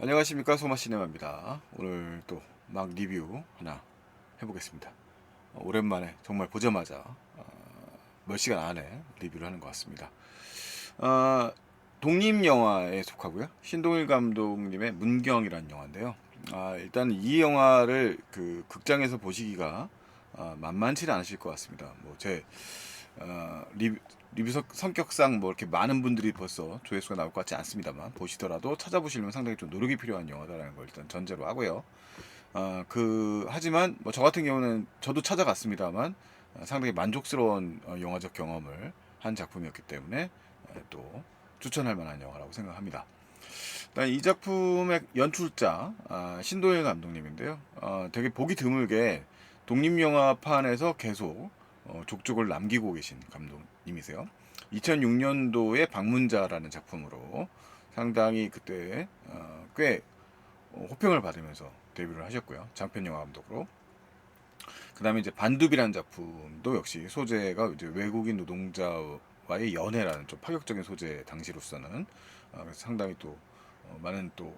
안녕하십니까, 소마시네마입니다. 오늘 또 막 리뷰 하나 해보겠습니다. 오랜만에 정말 보자마자 몇 시간 안에 리뷰를 하는 것 같습니다. 어, 독립 영화에 속하고요. 신동일 감독님의 문경이라는 영화인데요. 일단 이 영화를 그 극장에서 보시기가 만만치는 않으실 것 같습니다. 뭐제 리뷰 성격상 뭐 이렇게 많은 분들이 벌써 조회수가 나올 것 같지 않습니다만, 보시더라도 찾아보시려면 상당히 좀 노력이 필요한 영화다라는 걸 일단 전제로 하고요. 하지만 뭐 저 같은 경우는 저도 찾아갔습니다만, 상당히 만족스러운 영화적 경험을 한 작품이었기 때문에 또 추천할 만한 영화라고 생각합니다. 일단 이 작품의 연출자 신도일 감독님인데요. 되게 보기 드물게 독립영화판에서 계속 족적을 남기고 계신 감독님이세요. 2006년도에 방문자라는 작품으로 상당히 그때 꽤 호평을 받으면서 데뷔를 하셨고요. 장편 영화 감독으로. 그다음에 이제 반두비라는 작품도 역시 소재가 이제 외국인 노동자와의 연애라는 좀 파격적인 소재 당시로서는 그래서 상당히 또 많은 또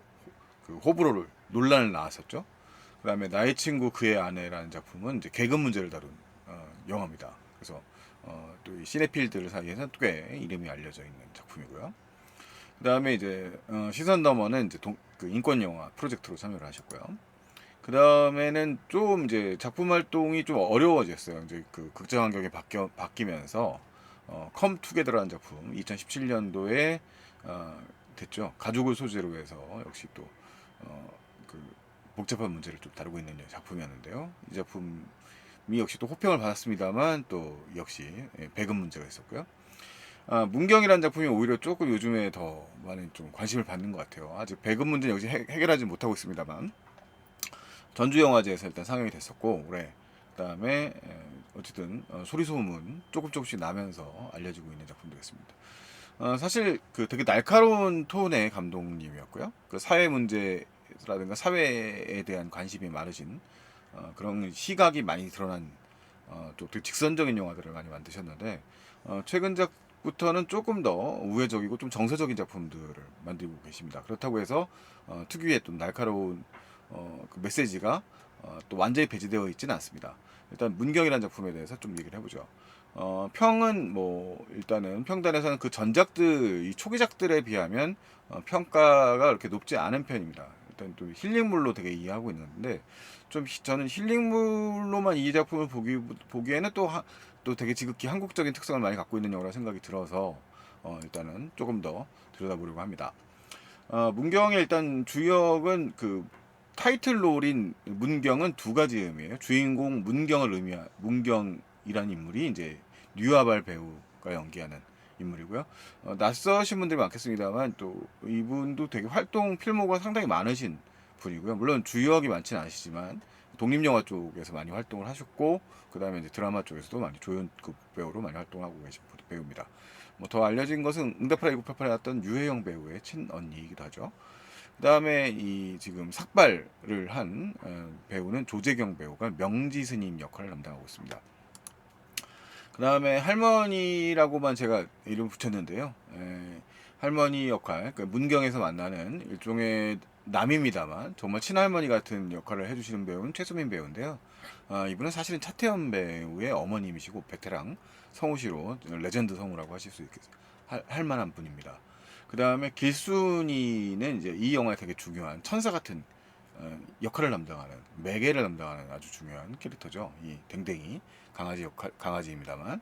그 호불호를 논란을 낳았었죠. 그다음에 나의 친구 그의 아내라는 작품은 이제 계급 문제를 다룬 영화입니다. 그래서 또 이 시네필들 사이에서 꽤 이름이 알려져 있는 작품이고요. 그다음에 이제 시선 너머는 이제 그 인권 영화 프로젝트로 참여를 하셨고요. 그 다음에는 좀 이제 작품 활동이 좀 어려워졌어요. 이제 그 극장 환경이 바뀌면서 컴 투게더라는 작품 2017년도에 됐죠. 가족을 소재로 해서 역시 또 그 복잡한 문제를 좀 다루고 있는 작품이었는데요. 이 작품이 역시 또 호평을 받았습니다만 또 역시 배급 문제가 있었고요. 문경이라는 작품이 오히려 조금 요즘에 더 많은 좀 관심을 받는 것 같아요. 아직 배급 문제는 역시 해결하지 못하고 있습니다만, 전주영화제에서 일단 상영이 됐었고 올해. 그다음에 어쨌든 소리 소문 조금씩 나면서 알려지고 있는 작품 되겠습니다. 사실 그 되게 날카로운 톤의 감독님이었고요. 그 사회 문제라든가 사회에 대한 관심이 많으신 그런 시각이 많이 드러난 또 되게 직선적인 영화들을 많이 만드셨는데, 최근작부터는 조금 더 우회적이고 좀 정서적인 작품들을 만들고 계십니다. 그렇다고 해서 특유의 또 날카로운 그 메시지가 또 완전히 배제되어 있지는 않습니다. 일단 문경이라는 작품에 대해서 좀 얘기를 해보죠. 평은 뭐 일단은 평단에서는 그 전작들 이 초기작들에 비하면 평가가 그렇게 높지 않은 편입니다. 일단 또 힐링물로 되게 이해하고 있는데, 좀 저는 힐링물로만 이 작품을 보기에는 또 되게 지극히 한국적인 특성을 많이 갖고 있는 영화라 생각이 들어서 일단은 조금 더 들여다보려고 합니다. 문경의 일단 주역은 그 타이틀롤인 문경은 두 가지 의미예요. 주인공 문경이라는 인물이 이제 류아발 배우가 연기하는 인물이고요. 낯서신 분들이 많겠습니다만 또 이분도 되게 활동 필모가 상당히 많으신 분이고요. 물론 주역이 많지는 않으시지만 독립영화 쪽에서 많이 활동을 하셨고, 그 다음에 이제 드라마 쪽에서도 많이 조연급 배우로 많이 활동하고 계신 배우입니다. 뭐 더 알려진 것은 응답하라 1988에 나왔던 유해영 배우의 친언니이기도 하죠. 그 다음에 이 지금 삭발을 한 배우는 조재경 배우가 명지 스님 역할을 담당하고 있습니다. 그 다음에 할머니라고만 제가 이름 붙였는데요. 할머니 역할, 그러니까 문경에서 만나는 일종의 남입니다만 정말 친할머니 같은 역할을 해주시는 배우는 최수민 배우인데요. 이분은 사실은 차태현 배우의 어머님이시고 베테랑 성우시로 레전드 성우라고 하실 수 할 만한 분입니다. 그 다음에 길순이는 이제 이 영화에 되게 중요한 천사 같은 역할을 담당하는, 매개를 담당하는 아주 중요한 캐릭터죠. 이 댕댕이 강아지입니다만,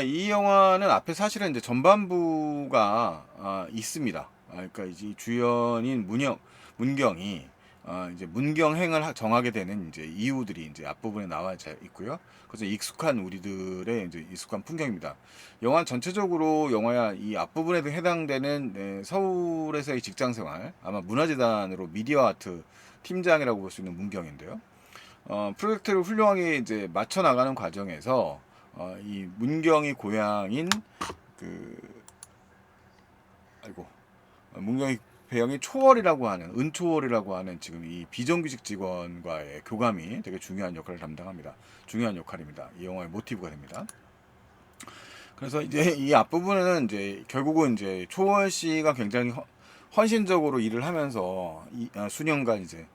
이 영화는 앞에 사실은 이제 전반부가 있습니다. 그러니까 이제 주연인 문경이 이제 문경행을 정하게 되는 이제 이유들이 이제 앞부분에 나와 있고요. 그래서 익숙한 우리들의 이제 익숙한 풍경입니다. 영화 전체적으로 영화야 이 앞부분에도 해당되는 서울에서의 직장 생활, 아마 문화재단으로 미디어 아트 팀장이라고 볼 수 있는 문경인데요. 프로젝트를 훌륭하게 이제 맞춰 나가는 과정에서 이 문경이 고향인 그 아이고 문경이 배경이 초월이라고 하는 은초월이라고 하는 지금 이 비정규직 직원과의 교감이 되게 중요한 역할을 담당합니다. 중요한 역할입니다. 이 영화의 모티브가 됩니다. 그래서 이제 이 앞부분에는 이제 결국은 이제 초월 씨가 굉장히 헌신적으로 일을 하면서 수년간 이제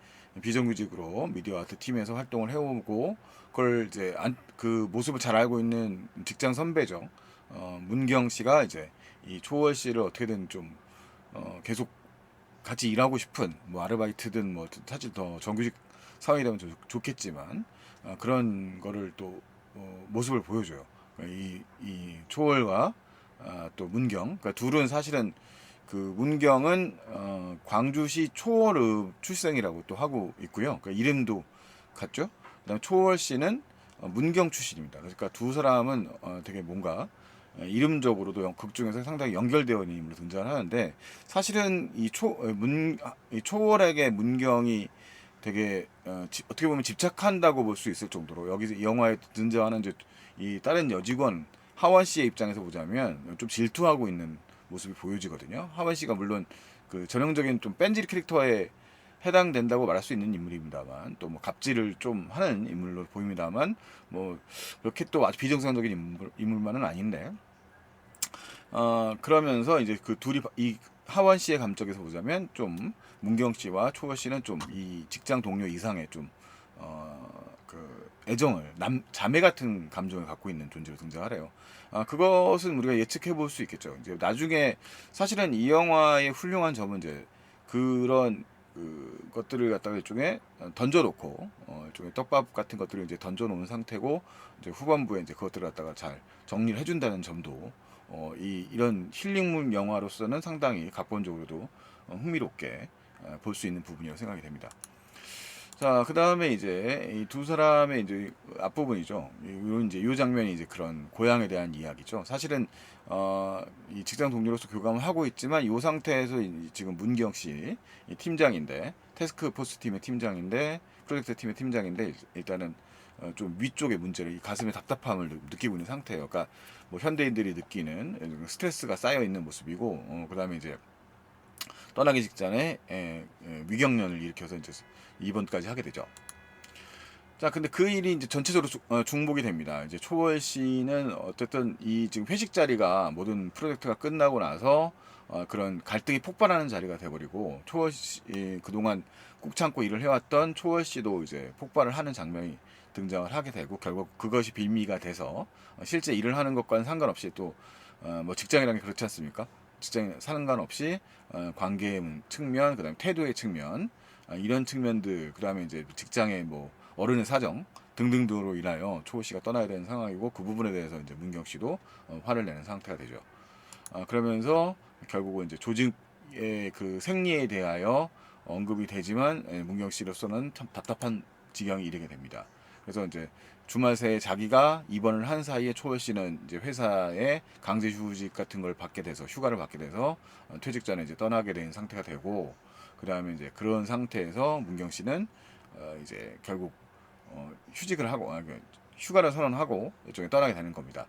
비정규직으로 미디어 아트 팀에서 활동을 해오고, 그걸 이제 그 모습을 잘 알고 있는 직장 선배죠. 문경 씨가 이제 이 초월 씨를 어떻게든 좀 계속 같이 일하고 싶은, 뭐 아르바이트든 뭐 사실 더 정규직 사원이 되면 좋겠지만, 그런 거를 또 모습을 보여줘요. 이 초월과 또 문경, 그러니까 둘은 사실은 그 문경은 광주시 초월읍 출생이라고 또 하고 있고요. 그러니까 이름도 같죠. 그다음 초월 씨는 문경 출신입니다. 그러니까 두 사람은 되게 뭔가 이름적으로도 극 중에서 상당히 연결되어 있는 인물로 등장하는데, 사실은 이 초월에게 문경이 되게 어떻게 보면 집착한다고 볼 수 있을 정도로, 여기 이 영화에 등장하는 이제 이 다른 여직원 하원 씨의 입장에서 보자면 좀 질투하고 있는 모습이 보여지거든요. 하원 씨가 물론 그 전형적인 좀 뺀질 캐릭터에 해당된다고 말할 수 있는 인물입니다만, 또 뭐 갑질을 좀 하는 인물로 보입니다만, 뭐 그렇게 또 아주 비정상적인 인물만은 아닌데, 그러면서 이제 그 둘이 이 하원 씨의 감정에서 보자면 좀 문경 씨와 초월 씨는 좀 이 직장 동료 이상의 좀 그 애정을 자매 같은 감정을 갖고 있는 존재로 등장하래요. 그것은 우리가 예측해 볼 수 있겠죠. 이제 나중에 사실은 이 영화의 훌륭한 점은 이제 그런 그 것들을 갖다가 일종의 던져놓고 일종의 떡밥 같은 것들을 이제 던져놓은 상태고, 이제 후반부에 이제 그것들을 갖다가 잘 정리를 해준다는 점도 이런 힐링물 영화로서는 상당히 각본적으로도 흥미롭게 볼 수 있는 부분이라고 생각이 됩니다. 자, 그 다음에 이제 이 두 사람의 이제 앞부분이죠. 이제 이 장면이 이제 그런 고향에 대한 이야기죠. 사실은 이 직장 동료로서 교감을 하고 있지만, 이 상태에서 지금 문경 씨 이 팀장인데, 태스크포스 팀의 팀장인데, 프로젝트 팀의 팀장인데, 일단은 좀 위쪽의 문제를, 이 가슴의 답답함을 느끼고 있는 상태예요. 그러니까 뭐 현대인들이 느끼는 스트레스가 쌓여 있는 모습이고, 그다음에 이제 떠나기 직전에 위경련을 일으켜서 이제 입원까지 하게 되죠. 자, 근데 그 일이 이제 전체적으로 중복이 됩니다. 이제 초월 씨는 어쨌든 이 지금 회식 자리가 모든 프로젝트가 끝나고 나서 그런 갈등이 폭발하는 자리가 돼버리고, 초월 씨 그동안 꾹 참고 일을 해왔던 초월 씨도 이제 폭발을 하는 장면이 등장을 하게 되고, 결국 그것이 빌미가 돼서 실제 일을 하는 것과는 상관없이 또 뭐 직장이라는 게 그렇지 않습니까? 직장 상관없이 관계의 측면, 그다음에 태도의 측면, 이런 측면들, 그다음에 이제 직장의 뭐 어른의 사정 등등으로 인하여 초호 씨가 떠나야 되는 상황이고, 그 부분에 대해서 이제 문경 씨도 화를 내는 상태가 되죠. 그러면서 결국은 이제 조직의 그 생리에 대하여 언급이 되지만, 문경 씨로서는 참 답답한 지경이 이르게 됩니다. 그래서 이제 주말 새에 자기가 입원을 한 사이에 초월 씨는 이제 회사에 강제 휴직 같은 걸 받게 돼서, 휴가를 받게 돼서 퇴직 전에 이제 떠나게 된 상태가 되고, 그 다음에 이제 그런 상태에서 문경 씨는 이제 결국 휴직을 하고 휴가를 선언하고 일종의 떠나게 되는 겁니다.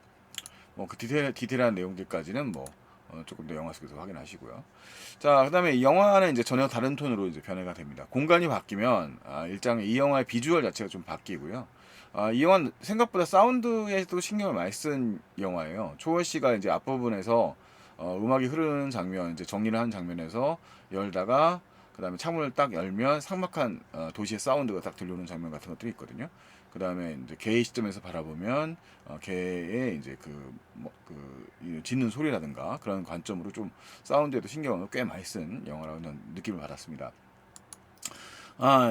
뭐 그 디테일한 내용들까지는 뭐 조금 더 영화 속에서 확인하시고요. 자, 그다음에 이 영화는 이제 전혀 다른 톤으로 이제 변해가 됩니다. 공간이 바뀌면 일장의 이 영화의 비주얼 자체가 좀 바뀌고요. 이 영화는 생각보다 사운드에도 신경을 많이 쓴 영화예요. 초월 씨가 이제 앞부분에서 음악이 흐르는 장면, 이제 정리를 하는 장면에서 열다가 그다음에 창문을 딱 열면 삭막한 도시의 사운드가 딱 들려오는 장면 같은 것들이 있거든요. 그다음에 이제 개의 시점에서 바라보면 개의 이제 짖는 소리라든가 그런 관점으로 좀 사운드에도 신경을 꽤 많이 쓴 영화라는 느낌을 받았습니다.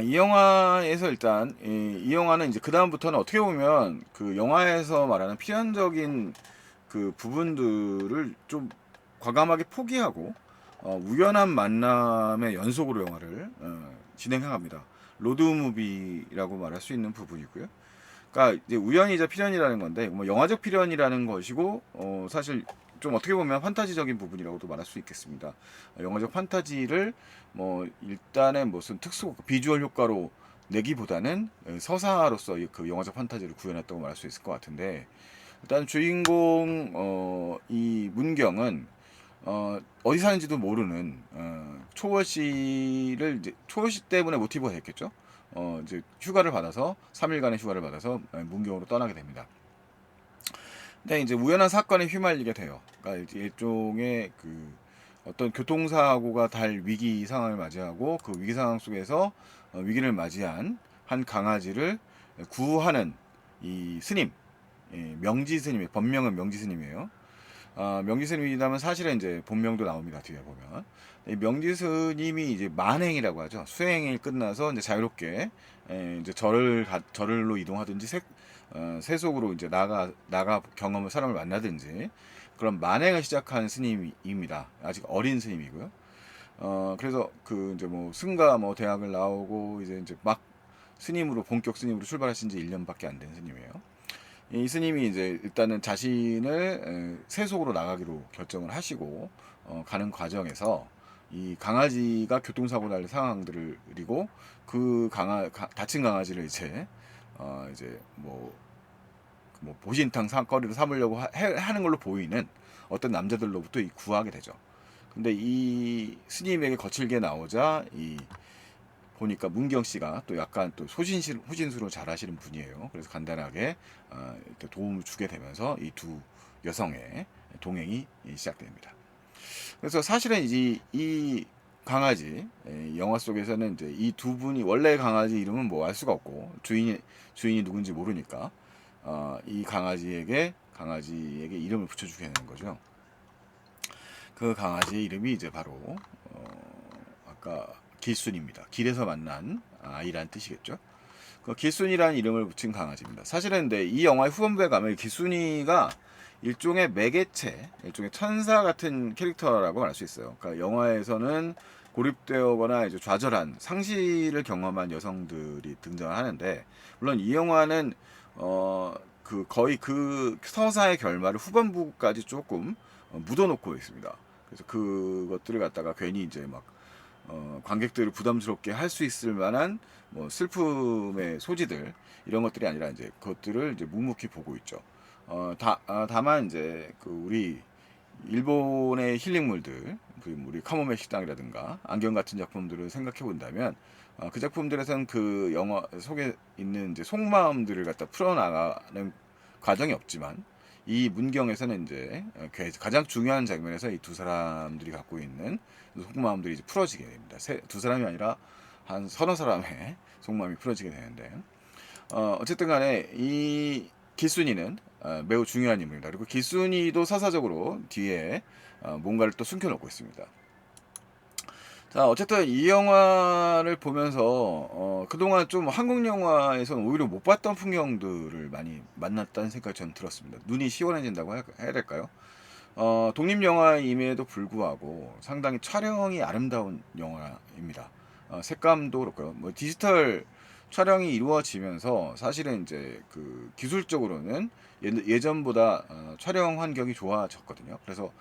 이 영화에서 일단 이 영화는 이제 그 다음부터는 어떻게 보면 그 영화에서 말하는 필연적인 그 부분들을 좀 과감하게 포기하고 우연한 만남의 연속으로 영화를 진행해갑니다. 로드무비라고 말할 수 있는 부분이고요. 그러니까 이제 우연이자 필연이라는 건데, 뭐 영화적 필연이라는 것이고, 사실 좀 어떻게 보면 판타지적인 부분이라고도 말할 수 있겠습니다. 영화적 판타지를 뭐 일단은 무슨 특수 비주얼 효과로 내기보다는 서사로서 그 영화적 판타지를 구현했다고 말할 수 있을 것 같은데, 일단 주인공 이 문경은 어디 사는지도 모르는 초월 씨를 이제 초월 씨 때문에 모티브가 됐겠죠. 이제 휴가를 받아서 3일간의 휴가를 받아서 문경으로 떠나게 됩니다. 근데 이제 우연한 사건에 휘말리게 돼요. 그러니까 일종의 그 어떤 교통사고가 달 위기 상황을 맞이하고 그 위기 상황 속에서 위기를 맞이한 한 강아지를 구하는 이 스님, 명지 스님의 법명은 명지 스님이에요. 명지 스님이라면 사실은 이제 본명도 나옵니다. 뒤에 보면 이 명지 스님이 이제 만행이라고 하죠. 수행이 끝나서 이제 자유롭게 이제 절을로 이동하든지 세속으로 이제 나가 경험을 사람을 만나든지 그런 만행을 시작한 스님입니다. 아직 어린 스님이고요. 그래서 그 이제 뭐 승가 뭐 대학을 나오고 이제 막 스님으로 본격 스님으로 출발하신 지 1년밖에 안 된 스님이에요. 이 스님이 이제 일단은 자신을 세속으로 나가기로 결정을 하시고 가는 과정에서 이 강아지가 교통사고 날 상황들을 그리고 그 다친 강아지를 이제 뭐 보신탕 거리로 삼으려고 하는 걸로 보이는 어떤 남자들로부터 구하게 되죠. 근데 이 스님에게 거칠게 나오자 이 보니까 문경 씨가 또 약간 또 후진수로 잘하시는 분이에요. 그래서 간단하게 이렇게 도움을 주게 되면서 이 두 여성의 동행이 시작됩니다. 그래서 사실은 이제 이 강아지 영화 속에서는 이제 이 두 분이 원래 강아지 이름은 뭐 알 수가 없고 주인이 누군지 모르니까 이 강아지에게 이름을 붙여주게 되는 거죠. 그 강아지의 이름이 이제 바로 아까 길순입니다. 길에서 만난 아이란 뜻이겠죠. 그 길순이라는 이름을 붙인 강아지입니다. 사실은 근데 이 영화의 후반부에 가면 길순이가 일종의 매개체, 일종의 천사 같은 캐릭터라고 말할 수 있어요. 그러니까 영화에서는 고립되거나 이제 좌절한 상실을 경험한 여성들이 등장하는데 물론 이 영화는 거의 그 서사의 결말을 후반부까지 조금 묻어놓고 있습니다. 그래서 그것들을 갖다가 괜히 이제 막 관객들을 부담스럽게 할 수 있을 만한 뭐 슬픔의 소지들 이런 것들이 아니라 이제 그것들을 이제 묵묵히 보고 있죠. 다만 이제 그 우리 일본의 힐링물들, 우리 카모메 식당이라든가 안경 같은 작품들을 생각해 본다면 그 작품들에서는 그 영화 속에 있는 이제 속마음들을 갖다 풀어나가는 과정이 없지만 이 문경에서는 이제 가장 중요한 장면에서 이 두 사람들이 갖고 있는 속마음들이 이제 풀어지게 됩니다. 두 사람이 아니라 한 서너 사람의 속마음이 풀어지게 되는데 어쨌든 간에 이 기순이는 매우 중요한 인물입니다. 그리고 기순이도 서사적으로 뒤에 뭔가를 또 숨겨놓고 있습니다. 자, 어쨌든 이 영화를 보면서 그동안 좀 한국 영화에서는 오히려 못 봤던 풍경들을 많이 만났다는 생각이 저는 들었습니다. 눈이 시원해진다고 해야 될까요? 독립 영화임에도 불구하고 상당히 촬영이 아름다운 영화입니다. 색감도 그렇고요. 뭐 디지털 촬영이 이루어지면서 사실은 이제 그 기술적으로는 예전보다 촬영 환경이 좋아졌거든요. 그래서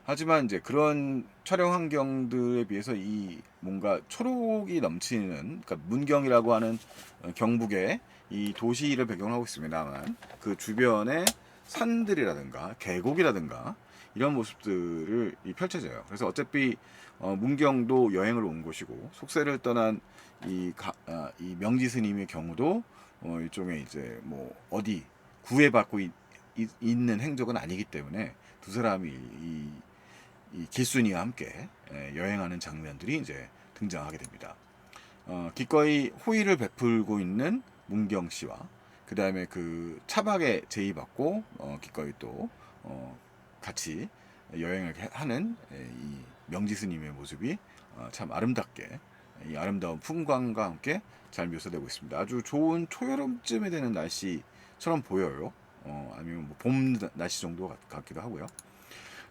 하지만 이제 그런 촬영 환경들에 비해서 이 뭔가 초록이 넘치는 그러니까 문경이라고 하는 경북의 이 도시를 배경으로 하고 있습니다만 그 주변에 산들이라든가 계곡이라든가 이런 모습들을 펼쳐져요. 그래서 어차피 문경도 여행을 온 곳이고 속세를 떠난 이 명지 스님의 경우도 일종의 이제 뭐 어디 구애받고 있는 행적은 아니기 때문에 두 사람이 이 길순이와 함께 여행하는 장면들이 이제 등장하게 됩니다. 기꺼이 호의를 베풀고 있는 문경 씨와 그 다음에 그 차박에 제의받고 기꺼이 또 같이 여행을 하는 이 명지 스님의 모습이 참 아름답게 이 아름다운 풍광과 함께 잘 묘사되고 있습니다. 아주 좋은 초여름쯤에 되는 날씨처럼 보여요. 아니면 뭐 봄 날씨 정도 같기도 하고요.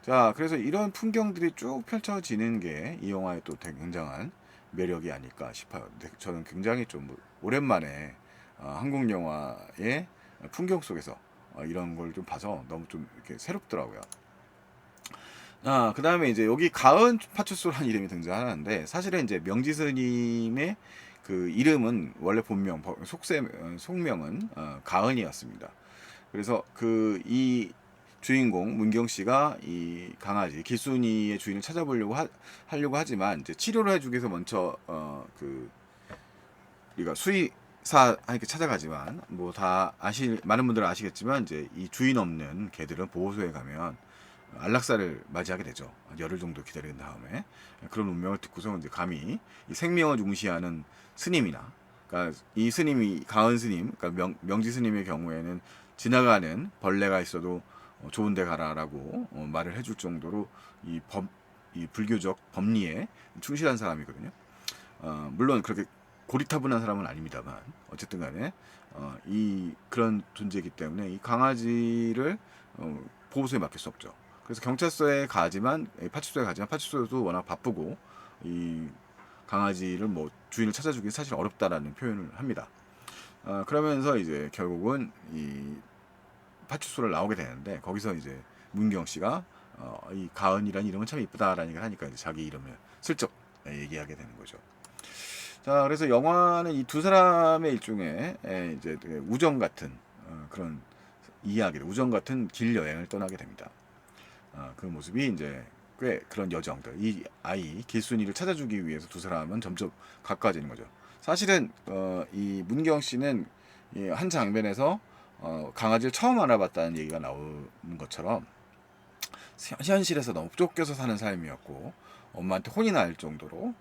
자, 그래서 이런 풍경들이 쭉 펼쳐지는 게 이 영화의 또 굉장한 매력이 아닐까 싶어요. 저는 굉장히 좀 오랜만에 한국 영화의 풍경 속에서 이런 걸 좀 봐서 너무 좀 이렇게 새롭더라고요. 그 다음에 이제 여기 가은 파출소라는 이름이 등장하는데 사실은 이제 명지 스님의 그 이름은 원래 본명 속명은 가은이었습니다. 그래서 그 이 주인공 문경 씨가 이 강아지 길순이의 주인을 찾아보려고 하려고 하지만 이제 치료를 해주기 위해서 먼저 그 우리가 수의사 이렇게 찾아가지만 뭐 다 많은 분들은 아시겠지만 이제 이 주인 없는 개들은 보호소에 가면 안락사를 맞이하게 되죠. 열흘 정도 기다린 다음에 그런 운명을 듣고서 이제 감히 이 생명을 중시하는 스님이나, 그러니까 이 스님이 가은 스님, 그러니까 명지 스님의 경우에는 지나가는 벌레가 있어도 좋은 데 가라라고 말을 해줄 정도로 이 불교적 법리에 충실한 사람이거든요. 물론 그렇게 고리타분한 사람은 아닙니다만 어쨌든 간에 이 그런 존재이기 때문에 이 강아지를 보호소에 맡길 수 없죠. 그래서 경찰서에 가지만, 파출소에 가지만 파출소도 워낙 바쁘고 이 강아지를 뭐 주인을 찾아주기 사실 어렵다라는 표현을 합니다. 그러면서 이제 결국은 이 파출소를 나오게 되는데, 거기서 이제 문경 씨가 이 가은이라는 이름은 참 이쁘다라는 얘기를 하니까 이제 자기 이름을 슬쩍 얘기하게 되는 거죠. 자, 그래서 영화는 이 두 사람의 일종의 이제 되게 우정 같은 그런 이야기를, 우정 같은 길 여행을 떠나게 됩니다. 그 모습이 이제 꽤 그런 여정들, 이 아이 길순이를 찾아주기 위해서 두 사람은 점점 가까워지는 거죠. 사실은 이 문경 씨는 이한 장면에서 강아지를 처음 알아봤다는 얘기가 나오는 것처럼 현실에서 너무 쫓겨서 사는 삶이었고, 엄마한테 혼이 날 정도로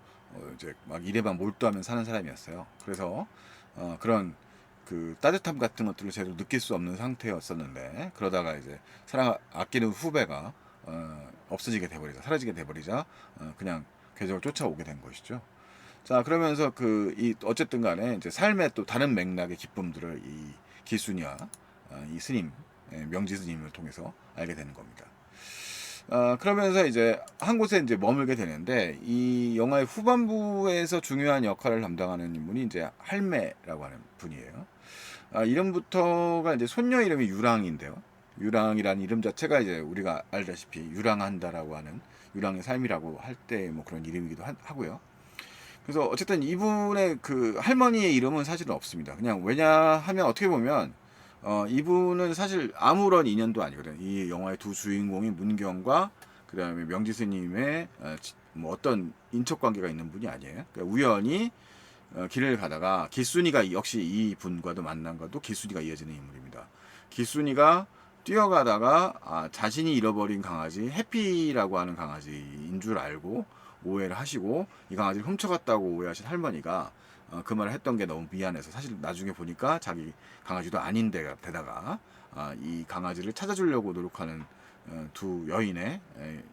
이제 막 일에만 몰두하면 사는 사람이었어요. 그래서 그런 그 따뜻함 같은 것들을 제대로 느낄 수 없는 상태였었는데, 그러다가 이제 사랑 아끼는 후배가 없어지게 돼버리자, 사라지게 돼버리자 그냥 계속 쫓아오게 된 것이죠. 자, 그러면서 이 어쨌든 간에 이제 삶의 또 다른 맥락의 기쁨들을 이 기순이와 이 스님, 명지 스님을 통해서 알게 되는 겁니다. 그러면서 이제 한 곳에 이제 머물게 되는데, 이 영화의 후반부에서 중요한 역할을 담당하는 인물이 이제 할매라고 하는 분이에요. 이름부터가 이제 손녀 이름이 유랑인데요. 유랑이라는 이름 자체가 이제 우리가 알다시피 유랑한다라고 하는, 유랑의 삶이라고 할 때 뭐 그런 이름이기도 하고요. 그래서 어쨌든 이분의 그 할머니의 이름은 사실은 없습니다. 그냥 왜냐하면 어떻게 보면 이분은 사실 아무런 인연도 아니거든요. 이 영화의 두 주인공인 문경과 그 다음에 명지 스님의 뭐 어떤 인척 관계가 있는 분이 아니에요. 그러니까 우연히 길을 가다가 기순이가 역시 이 분과도 만난 것도 기순이가 이어지는 인물입니다. 기순이가 뛰어가다가 자신이 잃어버린 강아지 해피라고 하는 강아지인 줄 알고 오해를 하시고 이 강아지를 훔쳐갔다고 오해하신 할머니가 그 말을 했던 게 너무 미안해서, 사실 나중에 보니까 자기 강아지도 아닌데다가 이 강아지를 찾아주려고 노력하는 두 여인의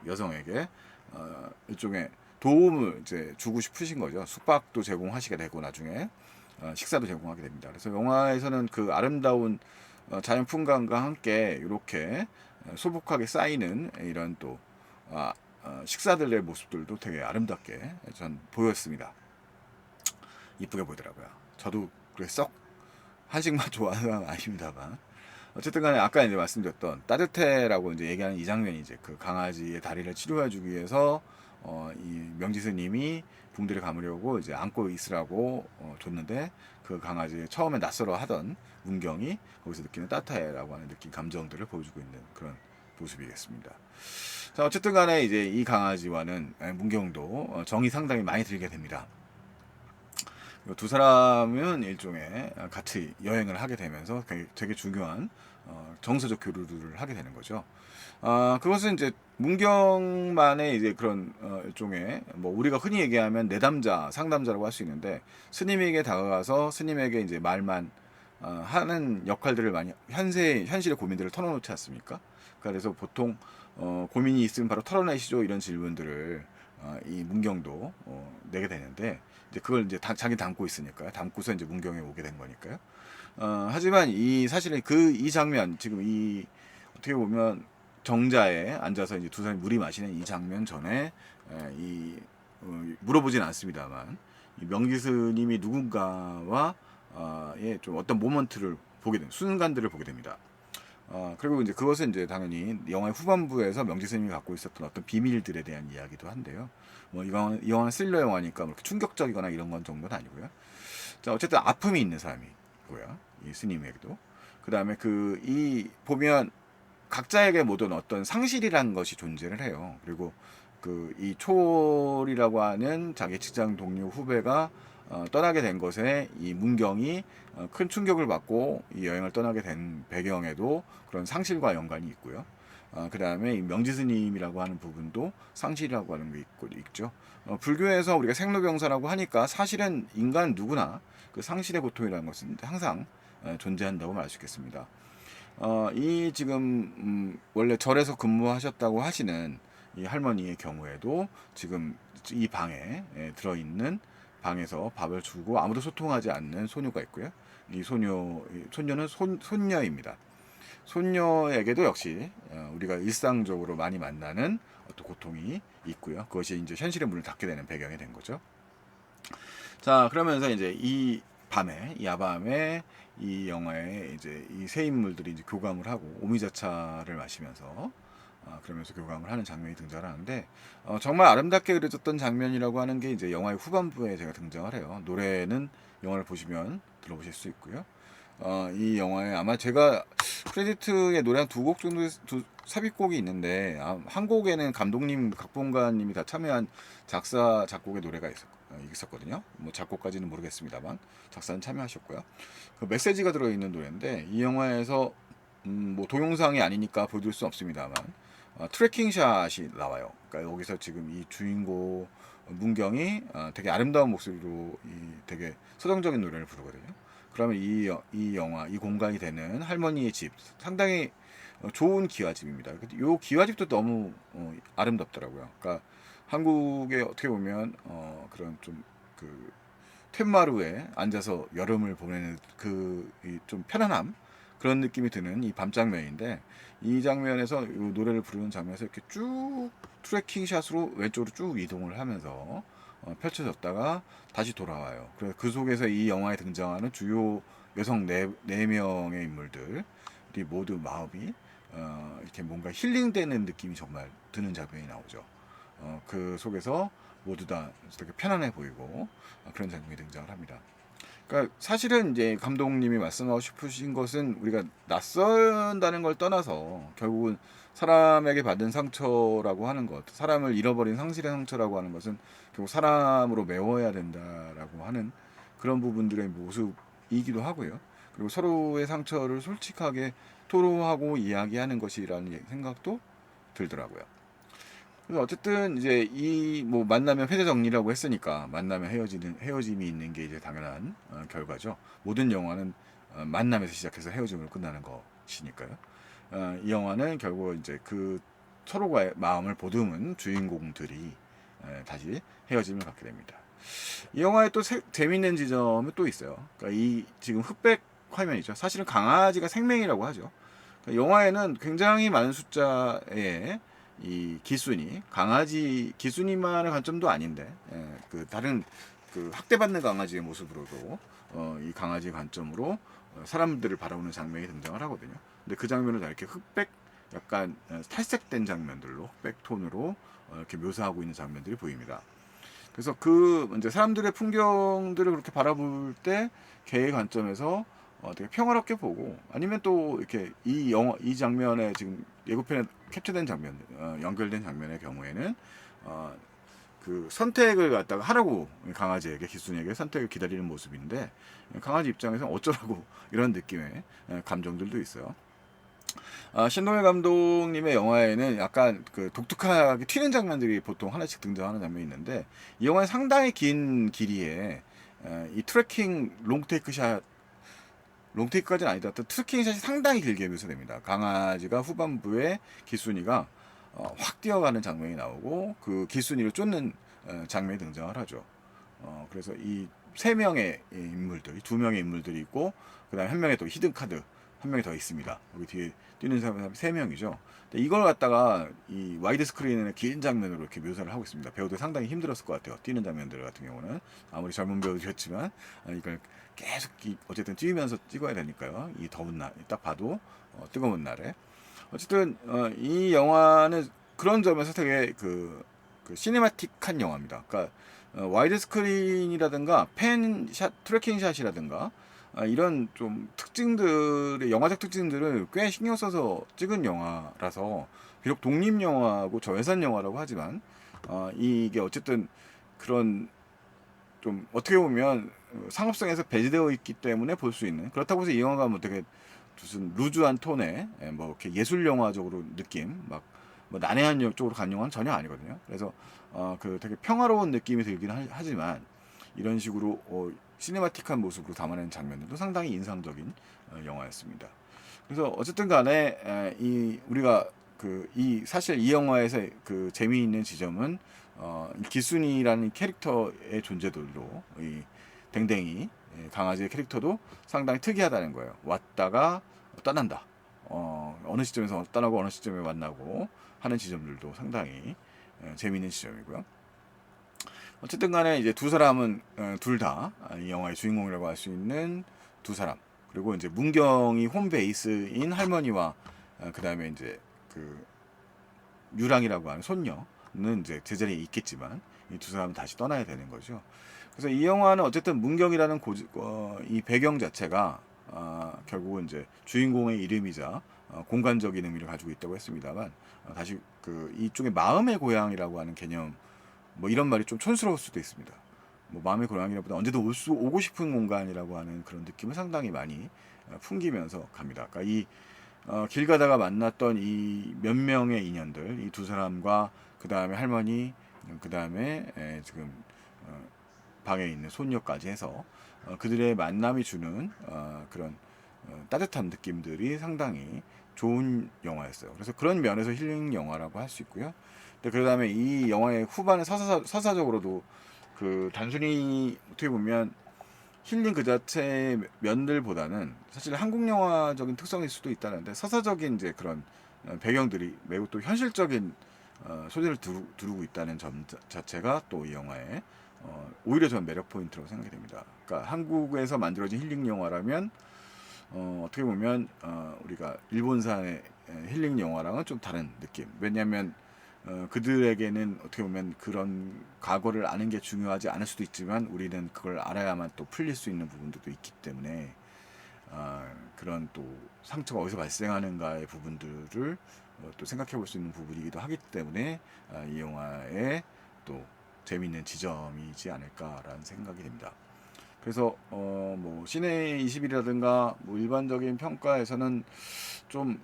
여성에게 일종의 도움을 이제 주고 싶으신 거죠. 숙박도 제공하시게 되고 나중에 식사도 제공하게 됩니다. 그래서 영화에서는 그 아름다운 자연 풍광과 함께 이렇게 소복하게 쌓이는 이런 또 식사들의 모습들도 되게 아름답게 전 보였습니다. 이쁘게 보이더라고요. 저도 그래 썩 한식만 좋아하는 건 아닙니다만 어쨌든 간에 아까 이제 말씀드렸던 따뜻해라고 이제 얘기하는 이 장면이 이제 그 강아지의 다리를 치료해주기 위해서 이 명지스님이 붕대를 감으려고 이제 안고 있으라고 줬는데, 그 강아지 처음에 낯설어 하던 문경이 거기서 느끼는 따뜻해라고 하는 느낌, 감정들을 보여주고 있는 그런 모습이겠습니다. 자, 어쨌든 간에 이제 이 강아지와는 문경도 정이 상당히 많이 들게 됩니다. 두 사람은 일종의 같이 여행을 하게 되면서 되게 중요한 정서적 교류를 하게 되는 거죠. 그것은 이제 문경만의 이제 그런 일종의 뭐 우리가 흔히 얘기하면 내담자, 상담자라고 할 수 있는데, 스님에게 다가가서 스님에게 이제 말만 하는 역할들을 많이 현실의 고민들을 털어놓지 않습니까? 그래서 보통 고민이 있으면 바로 털어내시죠, 이런 질문들을 이 문경도 내게 되는데, 이제 그걸 이제 자기 담고 있으니까요. 담고서 이제 문경에 오게 된 거니까요. 하지만 사실은 이 장면, 지금 어떻게 보면 정자에 앉아서 이제 두 사람이 물이 마시는 이 장면 전에 물어보진 않습니다만, 이 명기스님이 누군가와 좀 어떤 모먼트를 보게 됩니다. 순간들을 보게 됩니다. 그리고 이제 그것은 이제 당연히 영화의 후반부에서 명지스님이 갖고 있었던 어떤 비밀들에 대한 이야기도 한데요. 뭐 이 영화는 스릴러 영화니까 그렇게 충격적이거나 이런 건 정도는 아니고요. 자, 어쨌든 아픔이 있는 사람이고요. 이 스님에게도. 그 다음에 보면 각자에게 모든 어떤 상실이라는 것이 존재를 해요. 그리고 이 초월이라고 하는 자기 직장 동료 후배가 떠나게 된 것에 이 문경이 큰 충격을 받고 이 여행을 떠나게 된 배경에도 그런 상실과 연관이 있고요. 그 다음에 명지스님이라고 하는 부분도 상실이라고 하는 게 있죠. 불교에서 우리가 생로병사라고 하니까 사실은 인간 누구나 그 상실의 고통이라는 것은 항상 존재한다고 말할 수 있겠습니다. 이 지금 원래 절에서 근무하셨다고 하시는 이 할머니의 경우에도 지금 이 방에 들어있는 방에서 밥을 주고 아무도 소통하지 않는 소녀가 있고요. 이 손녀는 손녀입니다. 손녀에게도 역시 우리가 일상적으로 많이 만나는 어떤 고통이 있고요. 그것이 이제 현실의 문을 닫게 되는 배경이 된 거죠. 자, 그러면서 이제 이 야밤에 이 영화에 이제 이 세 인물들이 이제 교감을 하고 오미자차를 마시면서 그러면서 교감을 하는 장면이 등장을 하는데 정말 아름답게 그려졌던 장면이라고 하는 게 이제 영화의 후반부에 제가 등장을 해요. 노래는 영화를 보시면 들어보실 수 있고요. 이 영화에 아마 제가 크레디트에 노래 한 두 곡 정도 삽입곡이 있는데 한 곡에는 감독님, 각본가님이 다 참여한 작사 작곡의 노래가 있었거든요. 뭐 작곡까지는 모르겠습니다만 작사는 참여하셨고요. 그 메시지가 들어있는 노래인데 이 영화에서 뭐 동영상이 아니니까 보여줄 수 없습니다만 트래킹 샷이 나와요. 그러니까 여기서 지금 이 주인공 문경이 되게 아름다운 목소리로 되게 서정적인 노래를 부르거든요. 그러면 이 영화, 이 공간이 되는 할머니의 집, 상당히 좋은 기와집입니다. 이 기와집도 너무 아름답더라고요. 그러니까 한국에 어떻게 보면 그런 좀 그 텐마루에 앉아서 여름을 보내는 그 좀 편안함, 그런 느낌이 드는 이 밤 장면인데, 이 장면에서 이 노래를 부르는 장면에서 이렇게 쭉 트래킹 샷으로 왼쪽으로 쭉 이동을 하면서 펼쳐졌다가 다시 돌아와요. 그래서 그 속에서 이 영화에 등장하는 주요 여성 네 명의 인물들이 모두 마음이 이렇게 뭔가 힐링되는 느낌이 정말 드는 장면이 나오죠. 그 속에서 모두 다 되게 편안해 보이고 그런 장면이 등장을 합니다. 그러니까 사실은 이제 감독님이 말씀하고 싶으신 것은 우리가 낯선다는 걸 떠나서 결국은 사람에게 받은 상처라고 하는 것, 사람을 잃어버린 상실의 상처라고 하는 것은 결국 사람으로 메워야 된다라고 하는 그런 부분들의 모습이기도 하고요. 그리고 서로의 상처를 솔직하게 토로하고 이야기하는 것이라는 생각도 들더라고요. 그래서 어쨌든 이제 이 뭐 만나면 회자 정리라고 했으니까 만나면 헤어짐이 있는 게 이제 당연한 결과죠. 모든 영화는 만남에서 시작해서 헤어짐으로 끝나는 것이니까요. 이 영화는 결국 이제 그 서로가의 마음을 보듬은 주인공들이 다시 헤어짐을 갖게 됩니다. 이 영화에 또 재밌는 지점이 또 있어요. 그러니까 이 지금 흑백 화면이죠. 사실은 강아지가 생명이라고 하죠. 그러니까 영화에는 굉장히 많은 숫자의 이 기순이만의 관점도 아닌데, 그 다른 그 학대받는 강아지의 모습으로도 이 강아지 관점으로 사람들을 바라보는 장면이 등장을 하거든요. 근데 그 장면을 다 이렇게 흑백, 약간 탈색된 장면들로 흑백 톤으로 이렇게 묘사하고 있는 장면들이 보입니다. 그래서 그 이제 사람들의 풍경들을 그렇게 바라볼 때 개의 관점에서 되게 평화롭게 보고, 아니면 또 이렇게 이 장면에 지금 예고편에 캡처된 장면, 연결된 장면의 경우에는 그 선택을 갖다가 하라고 강아지에게, 기순에게 선택을 기다리는 모습인데, 강아지 입장에서 어쩌라고 이런 느낌의 감정들도 있어요. 신동엽 감독님의 영화에는 약간 그 독특하게 튀는 장면들이 보통 하나씩 등장하는 장면이 있는데, 이 영화는 상당히 긴 길이에 이 트래킹 롱테이크까지는 아니다. 트래킹 샷이 상당히 길게 묘사됩니다. 강아지가 후반부에 기순이가 확 뛰어가는 장면이 나오고 그 기순이를 쫓는 장면이 등장을 하죠. 그래서 이 세 명의 인물들이, 두 명의 인물들이 있고, 그다음에 한 명의 또 히든 카드 한 명이 더 있습니다. 여기 뒤에 뛰는 사람이 세 명이죠. 이걸 갖다가 이 와이드 스크린의 긴 장면으로 이렇게 묘사를 하고 있습니다. 배우들 상당히 힘들었을 것 같아요. 뛰는 장면들 같은 경우는 아무리 젊은 배우들이었지만 이걸 계속 어쨌든 뛰면서 찍어야 되니까요. 이 더운 날, 딱 봐도 뜨거운 날에. 어쨌든 이 영화는 그런 점에서 되게 그 시네마틱한 영화입니다. 그러니까 와이드 스크린이라든가 팬샷, 트래킹 샷이라든가 이런 좀 특징들의, 영화적 특징들을 꽤 신경 써서 찍은 영화라서, 비록 독립 영화고 저예산 영화라고 하지만 이게 어쨌든 그런 좀 어떻게 보면 상업성에서 배제되어 있기 때문에 볼 수 있는, 그렇다고 해서 이 영화가 뭐 되게 무슨 루즈한 톤의 뭐 이렇게 예술 영화적으로 느낌 막 뭐 난해한 쪽으로 간 영화는 전혀 아니거든요. 그래서 그 되게 평화로운 느낌이 들긴 하지만 이런 식으로 시네마틱한 모습으로 담아낸 장면들도 상당히 인상적인 영화였습니다. 그래서 어쨌든 간에 이 우리가 이 사실 이 영화에서 그 재미있는 지점은 이 기순이라는 캐릭터의 존재들도 이 댕댕이 강아지의 캐릭터도 상당히 특이하다는 거예요. 왔다가 떠난다. 어느 시점에서 떠나고 어느 시점에 만나고 하는 지점들도 상당히 재미있는 지점이고요. 어쨌든 간에 이제 두 사람은 둘 다 이 영화의 주인공이라고 할 수 있는 두 사람. 그리고 이제 문경이 홈 베이스인 할머니와 그다음에 이제 그 유랑이라고 하는 손녀는 이제 제자리에 있겠지만 이 두 사람은 다시 떠나야 되는 거죠. 그래서 이 영화는 어쨌든 문경이라는 이 배경 자체가 결국은 이제 주인공의 이름이자 공간적인 의미를 가지고 있다고 했습니다만 다시 이쪽에 마음의 고향이라고 하는 개념 뭐 이런 말이 좀 촌스러울 수도 있습니다. 뭐 마음의 고향이라보다 언제든 오고 싶은 공간이라고 하는 그런 느낌을 상당히 많이 풍기면서 갑니다. 그러니까 길 가다가 만났던 이 몇 명의 인연들, 이 두 사람과 그 다음에 할머니, 그 다음에 지금 방에 있는 손녀까지 해서 그들의 만남이 주는 그런 따뜻한 느낌들이 상당히 좋은 영화였어요. 그래서 그런 면에서 힐링 영화라고 할 수 있고요. 근데 그 다음에 이 영화의 후반에 서사적으로도 단순히 어떻게 보면 힐링 그 자체의 면들보다는 사실 한국 영화적인 특성일 수도 있다는데 서사적인 이제 그런 배경들이 매우 또 현실적인 소재를 두르고 있다는 점 자체가 또 이 영화의 오히려 저는 매력 포인트라고 생각이 됩니다. 그러니까 한국에서 만들어진 힐링 영화라면 어떻게 보면 우리가 일본산의 힐링 영화랑은 좀 다른 느낌. 왜냐하면 그들에게는 어떻게 보면 그런 과거를 아는 게 중요하지 않을 수도 있지만 우리는 그걸 알아야만 또 풀릴 수 있는 부분들도 있기 때문에 그런 또 상처가 어디서 발생하는가의 부분들을 또 생각해 볼 수 있는 부분이기도 하기 때문에 이 영화의 또 재미있는 지점이지 않을까라는 생각이 됩니다. 그래서 뭐 시내 21이라든가 뭐 일반적인 평가에서는 좀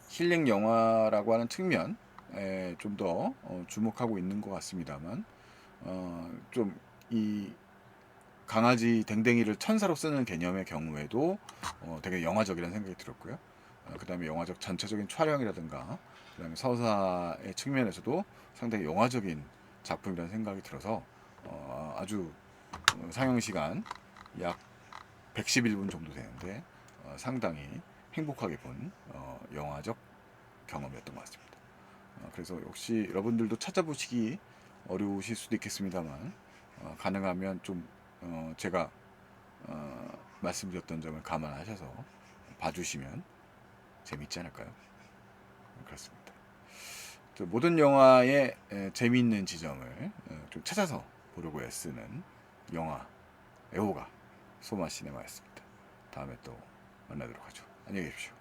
힐링 영화라고 하는 측면에 좀 더 주목하고 있는 것 같습니다만 좀 이 강아지 댕댕이를 천사로 쓰는 개념의 경우에도 되게 영화적이라는 생각이 들었고요. 그 다음에 영화적 전체적인 촬영이라든가 그 다음에 서사의 측면에서도 상당히 영화적인 작품이라는 생각이 들어서 아주 상영 시간 약 111분 정도 되는데 상당히 행복하게 본 영화적 경험이었던 것 같습니다. 그래서 역시 여러분들도 찾아보시기 어려우실 수도 있겠습니다만 가능하면 좀 제가 말씀드렸던 점을 감안하셔서 봐주시면 재밌지 않을까요? 그렇습니다. 모든 영화의 재미있는 지점을 좀 찾아서 보려고 애쓰는 영화 애호가 소마 시네마였습니다. 다음에 또 만나도록 하죠. 안녕히 계십시오.